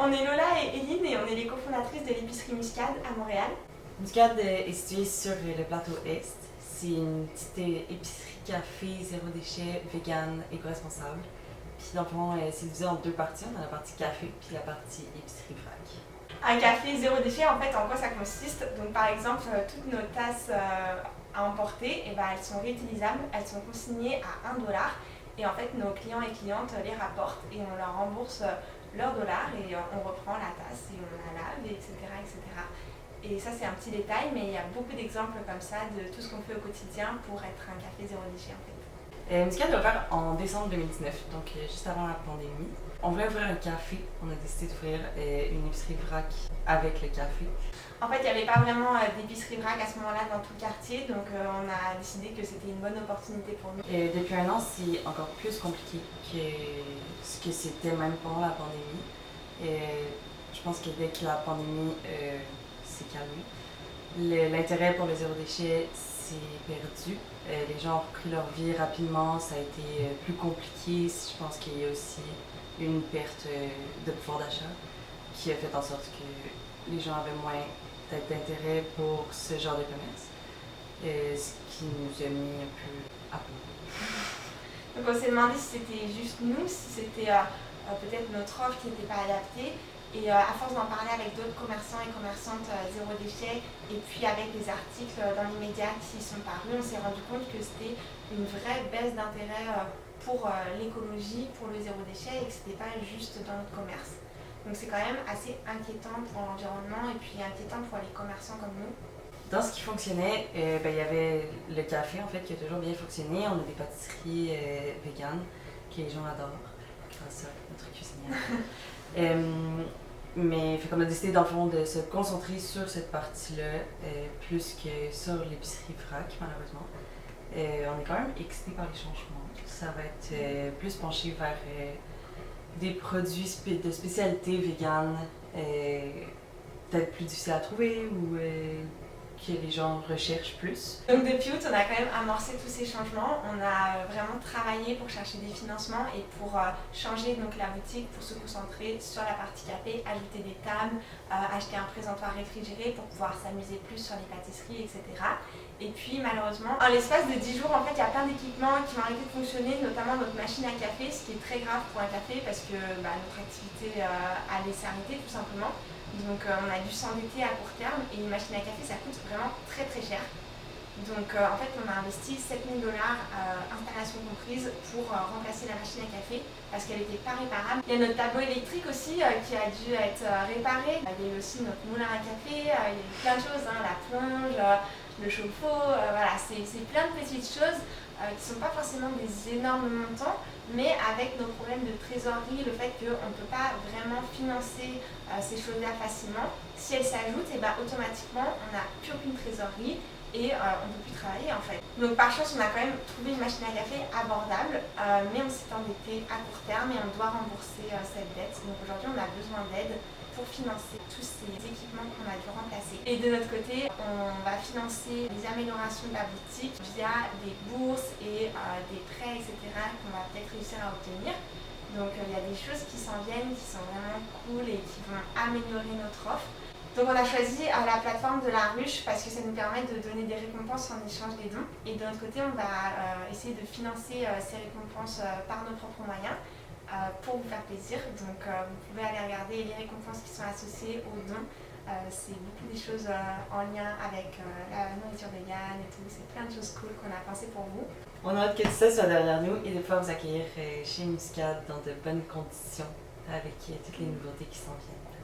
On est Lola et Eline et on est les cofondatrices de l'épicerie Muscade à Montréal. Muscade est située sur le plateau Est. C'est une petite épicerie café, zéro déchet, vegan, éco-responsable. Puis dans le fond, c'est divisé en deux parties. On a la partie café puis la partie épicerie vrac. Un café zéro déchet, en fait, en quoi ça consiste? Donc par exemple, toutes nos tasses à emporter, elles sont réutilisables, elles sont consignées à 1 $. Et en fait, nos clients et clientes les rapportent et on leur rembourse leurs dollars et on reprend la tasse et on la lave, etc., etc. Et ça, c'est un petit détail, mais il y a beaucoup d'exemples comme ça de tout ce qu'on fait au quotidien pour être un café zéro déchet, en fait. Muscade a ouvert en décembre 2019, donc juste avant la pandémie. On voulait ouvrir un café. On a décidé d'ouvrir une épicerie vrac avec le café. En fait, il n'y avait pas vraiment d'épicerie vrac à ce moment-là dans tout le quartier, donc on a décidé que c'était une bonne opportunité pour nous. Et depuis un an, c'est encore plus compliqué que ce que c'était même pendant la pandémie. Et je pense que dès que la pandémie s'est calmée, l'intérêt pour le zéro déchet s'est perdu. Les gens ont repris leur vie rapidement, ça a été plus compliqué. Je pense qu'il y a aussi une perte de pouvoir d'achat qui a fait en sorte que les gens avaient moins peut-être d'intérêt pour ce genre de commerce, ce qui nous a mis un peu à bout. Donc on s'est demandé si c'était juste nous, si c'était peut-être notre offre qui n'était pas adaptée. Et à force d'en parler avec d'autres commerçants et commerçantes zéro déchet, et puis avec des articles dans les médias qui sont parus, on s'est rendu compte que c'était une vraie baisse d'intérêt pour l'écologie, pour le zéro déchet, et que ce n'était pas juste dans notre commerce. Donc c'est quand même assez inquiétant pour l'environnement et puis inquiétant pour les commerçants comme nous. Dans ce qui fonctionnait, il y avait le café en fait qui a toujours bien fonctionné. On a des pâtisseries véganes que les gens adorent grâce à notre cuisinière. Mais on a décidé dans le fond de se concentrer sur cette partie-là plus que sur l'épicerie vrac malheureusement. On est quand même excité par les changements. Ça va être plus penché vers des produits de spécialité vegan, peut-être plus difficiles à trouver ou que les gens recherchent plus. Donc depuis août, on a quand même amorcé tous ces changements. On a vraiment travaillé pour chercher des financements et pour changer donc la boutique, pour se concentrer sur la partie café, ajouter des tables, acheter un présentoir réfrigéré pour pouvoir s'amuser plus sur les pâtisseries, etc. Et puis malheureusement, en l'espace de 10 jours, en fait, il y a plein d'équipements qui ont arrêté de fonctionner, notamment notre machine à café, ce qui est très grave pour un café parce que notre activité allait s'arrêter tout simplement. Donc on a dû s'endetter à court terme et une machine à café, ça coûte vraiment très très cher. Donc en fait, on a investi 7 000 $, installation comprise, pour remplacer la machine à café parce qu'elle n'était pas réparable. Il y a notre tableau électrique aussi qui a dû être réparé. Il y a eu aussi notre moulin à café, il y a eu plein de choses, la plonge, le chauffe-eau, voilà, c'est plein de petites choses qui ne sont pas forcément des énormes montants, mais avec nos problèmes de trésorerie, le fait qu'on ne peut pas vraiment financer ces choses-là facilement, si elles s'ajoutent, automatiquement on n'a plus aucune trésorerie et on ne peut plus travailler en fait. Donc par chance on a quand même trouvé une machine à café abordable, mais on s'est endetté à court terme et on doit rembourser cette dette. Donc aujourd'hui on a besoin d'aide pour financer tous ces équipements qu'on a dû remplacer. Et de notre côté, on va financer les améliorations de la boutique via des bourses et des prêts, etc. qu'on va peut-être réussir à obtenir. Donc il y a des choses qui s'en viennent, qui sont vraiment cool et qui vont améliorer notre offre. Donc on a choisi la plateforme de la ruche parce que ça nous permet de donner des récompenses en échange des dons. Et de notre côté, on va essayer de financer ces récompenses par nos propres moyens. Pour vous faire plaisir, donc vous pouvez aller regarder les récompenses qui sont associées aux dons. C'est beaucoup des choses en lien avec la nourriture végane et tout, c'est plein de choses cool qu'on a pensé pour vous. On a hâte que tout ça soit derrière nous et de pouvoir vous accueillir chez Muscade dans de bonnes conditions avec toutes les nouveautés qui s'en viennent.